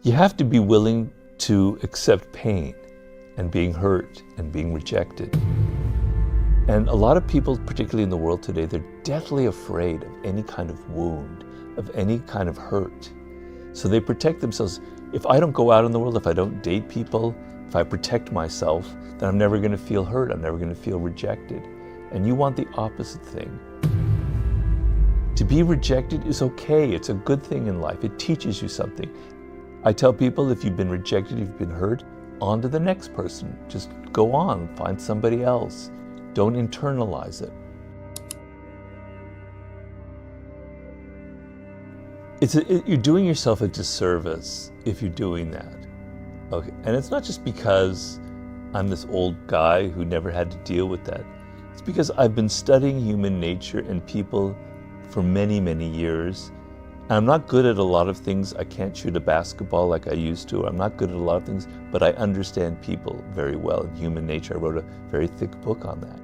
You have to be willing to accept pain and being hurt and being rejected. And a lot of people, particularly in the world today, they're deathly afraid of any kind of wound, of any kind of hurt. So they protect themselves. If I don't go out in the world, if I don't date people, if I protect myself, then I'm never going to feel hurt. I'm never going to feel rejected. And you want the opposite thing. To be rejected is okay. It's a good thing in life. It teaches you something. I tell people, if you've been rejected, if you've been hurt, on to the next person. Just go on, find somebody else. Don't internalize it. You're doing yourself a disservice if you're doing that. Okay, and it's not just because I'm this old guy who never had to deal with that. It's because I've been studying human nature and people for many, many years. And I'm not good at a lot of things. I can't shoot a basketball like I used to. I'm not good at a lot of things, but I understand people very well in human nature. I wrote a very thick book on that.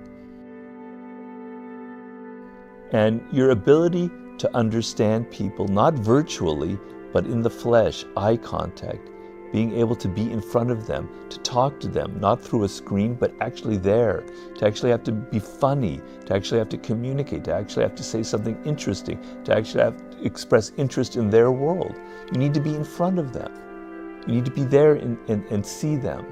And your ability to understand people, not virtually, but in the flesh, eye contact, being able to be in front of them, to talk to them, not through a screen, but actually there, to actually have to be funny, to actually have to communicate, to actually have to say something interesting, to actually have to express interest in their world. You need to be in front of them. You need to be there and see them.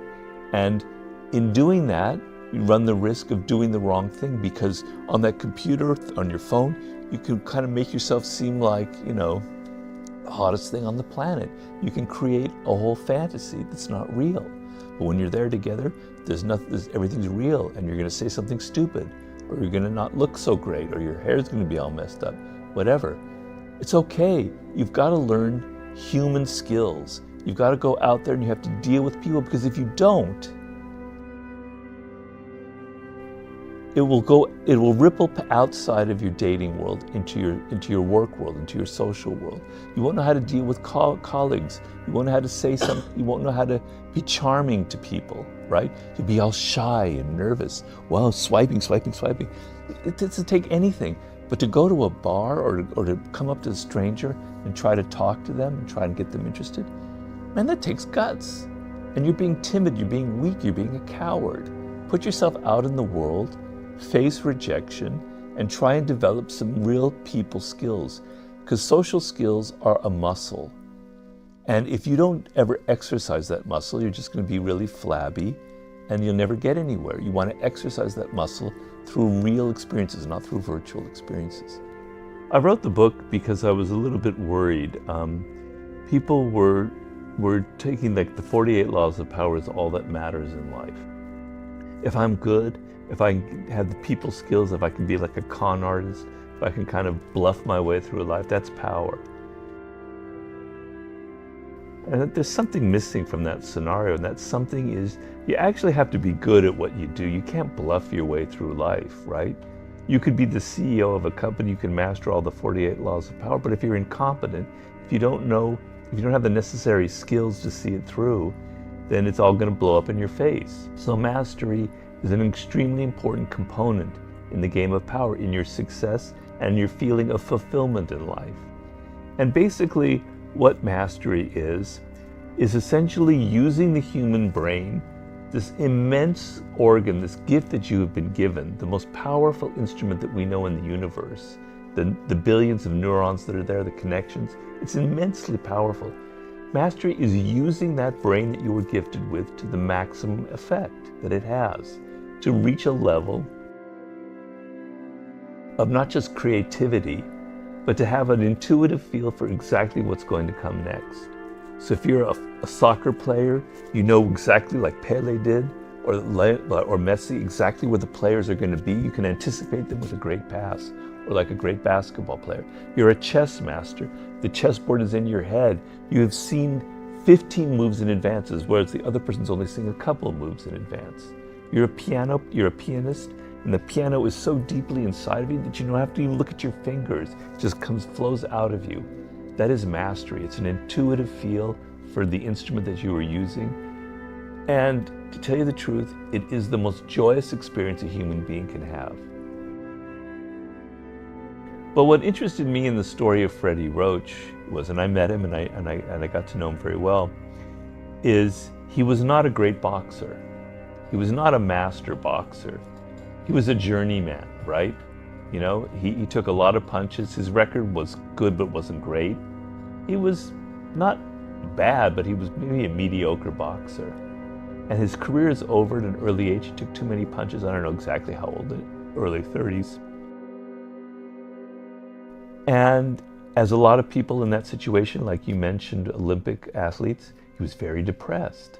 And in doing that, you run the risk of doing the wrong thing, because on that computer, on your phone, you can kind of make yourself seem like, the hottest thing on the planet. You can create a whole fantasy that's not real. But when you're there together, everything's real, and you're going to say something stupid, or you're going to not look so great, or your hair's going to be all messed up, whatever. It's okay. You've got to learn human skills. You've got to go out there and you have to deal with people, because if you don't, it will ripple outside of your dating world into your work world, into your social world. You won't know how to deal with colleagues. You won't know how to say something. You won't know how to be charming to people, right? You'll be all shy and nervous. Wow, swiping. It doesn't take anything. But to go to a bar or to come up to a stranger and try to talk to them and try and get them interested, man, that takes guts. And you're being timid, you're being weak, you're being a coward. Put yourself out in the world, face rejection, and try and develop some real people skills, because social skills are a muscle. And if you don't ever exercise that muscle, you're just going to be really flabby and you'll never get anywhere. You want to exercise that muscle through real experiences, not through virtual experiences. I wrote the book because I was a little bit worried. People were taking the 48 laws of power as all that matters in life. If I'm good, if I have the people skills, if I can be like a con artist, if I can kind of bluff my way through life, that's power. And there's something missing from that scenario, and that something is you actually have to be good at what you do. You can't bluff your way through life, right? You could be the CEO of a company, you can master all the 48 laws of power, but if you're incompetent, if you don't have the necessary skills to see it through, then it's all going to blow up in your face. So mastery is an extremely important component in the game of power, in your success and your feeling of fulfillment in life. And basically what mastery is essentially using the human brain, this immense organ, this gift that you have been given, the most powerful instrument that we know in the universe, the billions of neurons that are there, the connections, it's immensely powerful. Mastery is using that brain that you were gifted with to the maximum effect that it has, to reach a level of not just creativity, but to have an intuitive feel for exactly what's going to come next. So if you're a soccer player, you know exactly, like Pele did, or Messi, exactly where the players are going to be. You can anticipate them with a great pass, or like a great basketball player. You're a chess master. The chessboard is in your head. You have seen 15 moves in advance, whereas the other person's only seeing a couple of moves in advance. You're a pianist, and the piano is so deeply inside of you that you don't have to even look at your fingers. It just flows out of you. That is mastery. It's an intuitive feel for the instrument that you are using. And to tell you the truth, it is the most joyous experience a human being can have. But what interested me in the story of Freddie Roach was, and I met him and I got to know him very well, is he was not a great boxer. He was not a master boxer. He was a journeyman, right? You know, he took a lot of punches. His record was good, but wasn't great. He was not bad, but he was maybe a mediocre boxer. And his career is over at an early age. He took too many punches. I don't know exactly how old, early 30s. And as a lot of people in that situation, like you mentioned, Olympic athletes, he was very depressed.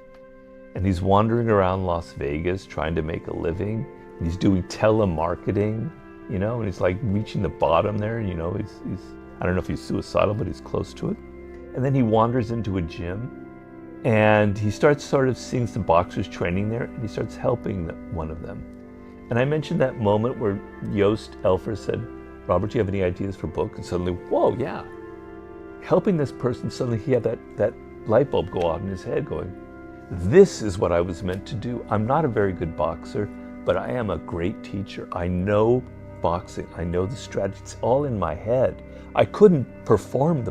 And he's wandering around Las Vegas trying to make a living. And he's doing telemarketing, you know, and he's like reaching the bottom there. You know, he's I don't know if he's suicidal, but he's close to it. And then he wanders into a gym and he starts sort of seeing some boxers training there, and he starts helping one of them. And I mentioned that moment where Joost Elfer said, "Robert, do you have any ideas for books?" And suddenly, whoa, yeah. Helping this person, suddenly he had that light bulb go off in his head going, this is what I was meant to do. I'm not a very good boxer, but I am a great teacher. I know boxing. I know the strategy. It's all in my head. I couldn't perform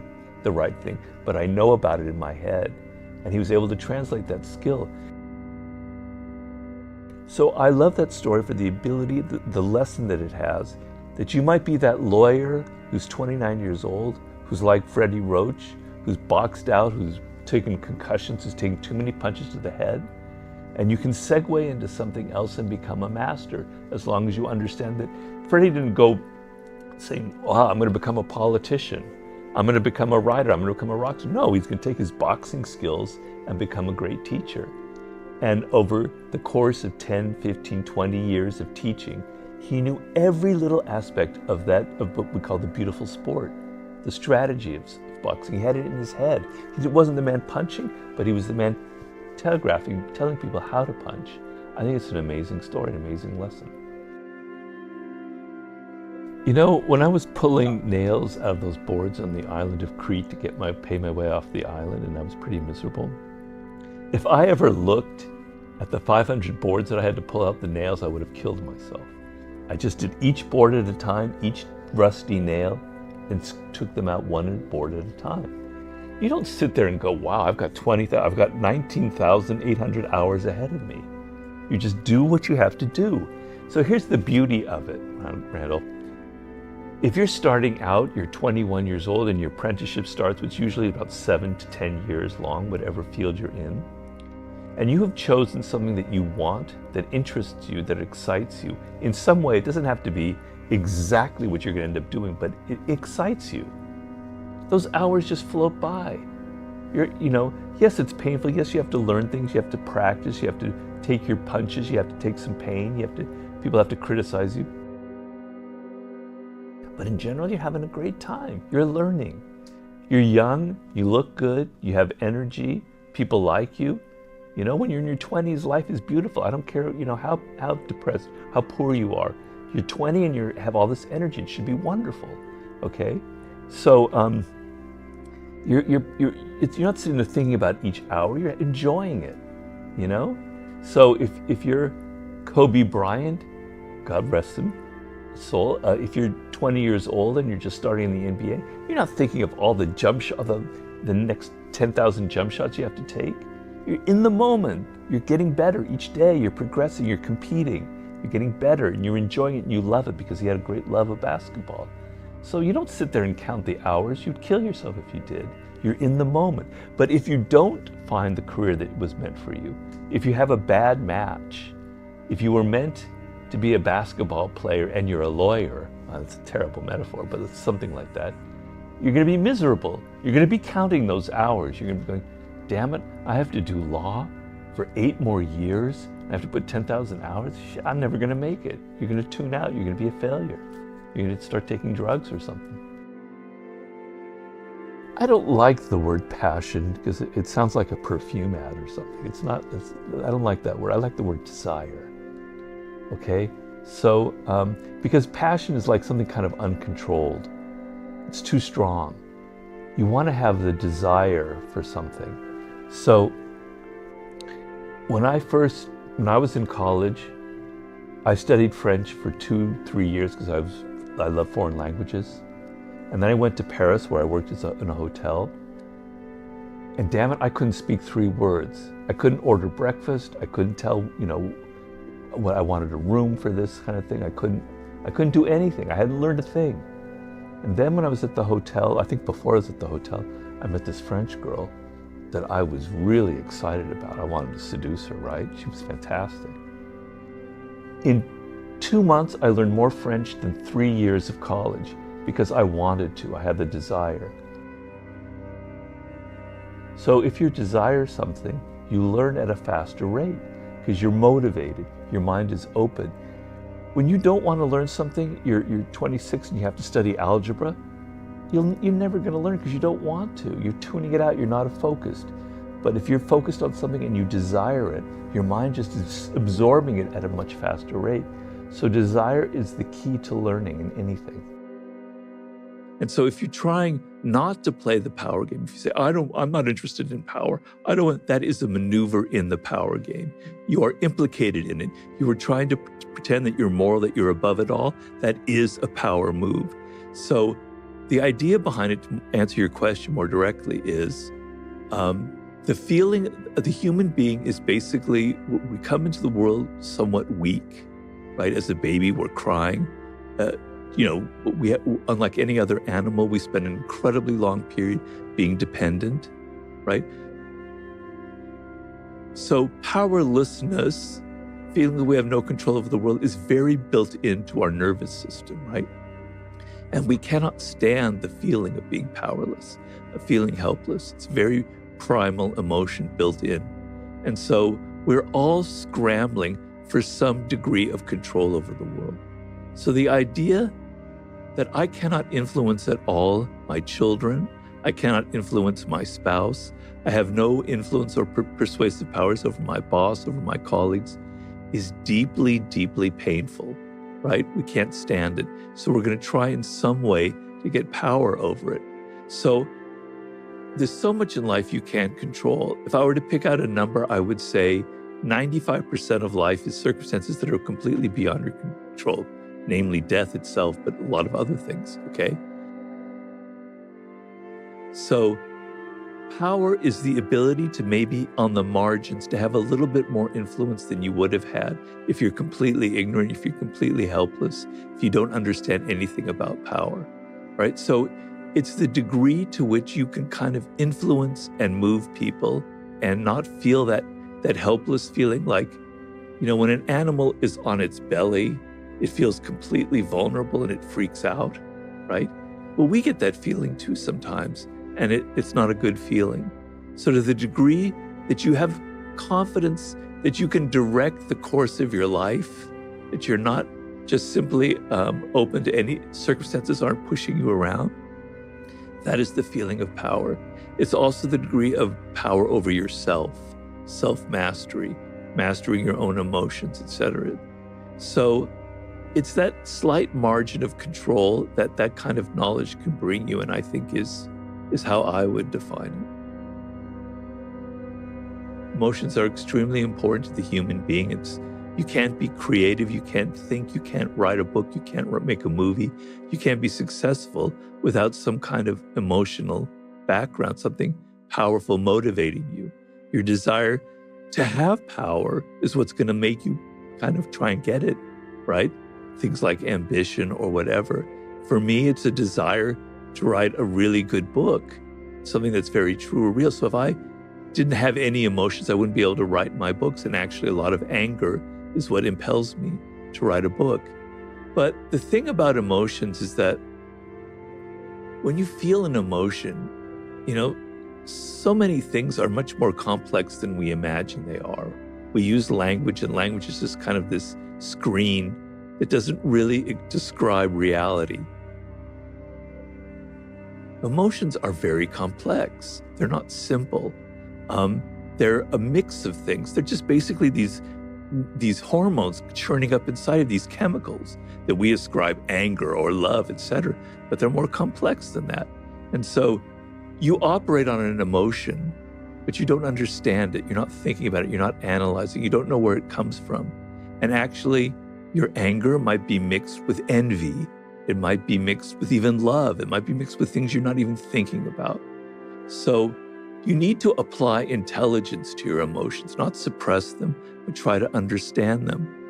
the right thing, but I know about it in my head. And he was able to translate that skill. So I love that story for the ability, the lesson that it has, that you might be that lawyer who's 29 years old, who's like Freddie Roach, who's boxed out, who's taken concussions, who's taken too many punches to the head. And you can segue into something else and become a master, as long as you understand that Freddie didn't go saying, oh, I'm going to become a politician. I'm going to become a writer. I'm going to become a rock star. No, he's going to take his boxing skills and become a great teacher. And over the course of 10, 15, 20 years of teaching, he knew every little aspect of what we call the beautiful sport, the strategy of boxing. He had it in his head. He wasn't the man punching, but he was the man telegraphing, telling people how to punch. I think it's an amazing story, an amazing lesson. You know, when I was pulling nails out of those boards on the island of Crete to pay my way off the island, and I was pretty miserable, if I ever looked at the 500 boards that I had to pull out the nails, I would have killed myself. I just did each board at a time, each rusty nail, and took them out one board at a time. You don't sit there and go, wow, I've got 19,800 hours ahead of me. You just do what you have to do. So here's the beauty of it, Randall. If you're starting out, you're 21 years old and your apprenticeship starts, which is usually about 7 to 10 years long, whatever field you're in, and you have chosen something that you want, that interests you, that excites you, in some way, it doesn't have to be exactly what you're going to end up doing, but it excites you. Those hours just float by. Yes, it's painful. Yes, you have to learn things. You have to practice. You have to take your punches. You have to take some pain. People have to criticize you. But in general, you're having a great time. You're learning. You're young. You look good. You have energy. People like you. You know, when you're in your 20s, life is beautiful. I don't care, how depressed, how poor you are. You're 20 and you have all this energy. It should be wonderful, okay? So you're not sitting there thinking about each hour. You're enjoying it, you know. So if you're Kobe Bryant, God rest him, soul. If you're 20 years old and you're just starting in the NBA, you're not thinking of all the jump shot, the next 10,000 jump shots you have to take. You're in the moment. You're getting better each day. You're progressing. You're competing. You're getting better, and you're enjoying it, and you love it because you had a great love of basketball. So you don't sit there and count the hours. You'd kill yourself if you did. You're in the moment. But if you don't find the career that was meant for you, if you have a bad match, if you were meant to be a basketball player and you're a lawyer, that's a terrible metaphor, but it's something like that, you're going to be miserable. You're going to be counting those hours. You're going to be going, damn it, I have to do law for 8 more years. I have to put 10,000 hours. Shit, I'm never going to make it. You're going to tune out. You're going to be a failure. You're going to start taking drugs or something. I don't like the word passion because it sounds like a perfume ad or something. I don't like that word. I like the word desire. Okay? So, because passion is like something kind of uncontrolled. It's too strong. You want to have the desire for something. So, when I was in college, I studied French for 2-3 years because I love foreign languages. And then I went to Paris where I worked in a hotel. And damn it, I couldn't speak 3 words. I couldn't order breakfast. I couldn't tell, what I wanted a room for this kind of thing. I couldn't do anything. I hadn't learned a thing. And then when I was at the hotel, I think before I was at the hotel, I met this French girl that I was really excited about. I wanted to seduce her, right? She was fantastic. In 2 months, I learned more French than 3 years of college because I wanted to. I had the desire. So if you desire something, you learn at a faster rate because you're motivated. Your mind is open. When you don't want to learn something, you're 26 and you have to study algebra, you're never going to learn because you don't want to. You're tuning it out. You're not focused. But if you're focused on something and you desire it, your mind just is absorbing it at a much faster rate. So desire is the key to learning in anything. And so if you're trying not to play the power game, if you say, I'm not interested in power, that is a maneuver in the power game. You are implicated in it. You are trying to pretend that you're moral, that you're above it all. That is a power move. So the idea behind it, to answer your question more directly, is the feeling of the human being is basically, we come into the world somewhat weak, right? As a baby, we're crying. Unlike any other animal, we spend an incredibly long period being dependent, right? So powerlessness, feeling that we have no control over the world, is very built into our nervous system, right? And we cannot stand the feeling of being powerless, of feeling helpless. It's very primal emotion built in. And so we're all scrambling for some degree of control over the world. So the idea that I cannot influence at all my children, I cannot influence my spouse, I have no influence or persuasive powers over my boss, over my colleagues, is deeply, deeply painful, right? We can't stand it. So we're going to try in some way to get power over it. So there's so much in life you can't control. If I were to pick out a number, I would say 95% of life is circumstances that are completely beyond your control, namely death itself, but a lot of other things, okay? So power is the ability to maybe on the margins to have a little bit more influence than you would have had if you're completely ignorant, if you're completely helpless, if you don't understand anything about power, right? So it's the degree to which you can kind of influence and move people and not feel that helpless feeling like, when an animal is on its belly, it feels completely vulnerable and it freaks out, right? Well, we get that feeling too sometimes, and it's not a good feeling. So to the degree that you have confidence that you can direct the course of your life, that you're not just simply open to any circumstances aren't pushing you around, that is the feeling of power. It's also the degree of power over yourself, self-mastery, mastering your own emotions, etc. So it's that slight margin of control that kind of knowledge can bring you, and I think is how I would define it. Emotions are extremely important to the human being. You can't be creative, you can't think, you can't write a book, you can't make a movie, you can't be successful without some kind of emotional background, something powerful motivating you. Your desire to have power is what's going to make you kind of try and get it, right? Things like ambition or whatever. For me, it's a desire to write a really good book, something that's very true or real. So if I didn't have any emotions, I wouldn't be able to write my books. And actually, a lot of anger is what impels me to write a book. But the thing about emotions is that when you feel an emotion, so many things are much more complex than we imagine they are. We use language, and language is just kind of this screen that doesn't really describe reality. Emotions are very complex. They're not simple. They're a mix of things. They're just basically these hormones churning up inside of these chemicals that we ascribe anger or love, etc. But they're more complex than that. And so you operate on an emotion, but you don't understand it. You're not thinking about it. You're not analyzing. You don't know where it comes from. And actually, your anger might be mixed with envy, It might be mixed with even love. It might be mixed with things you're not even thinking about. So you need to apply intelligence to your emotions, not suppress them, but try to understand them.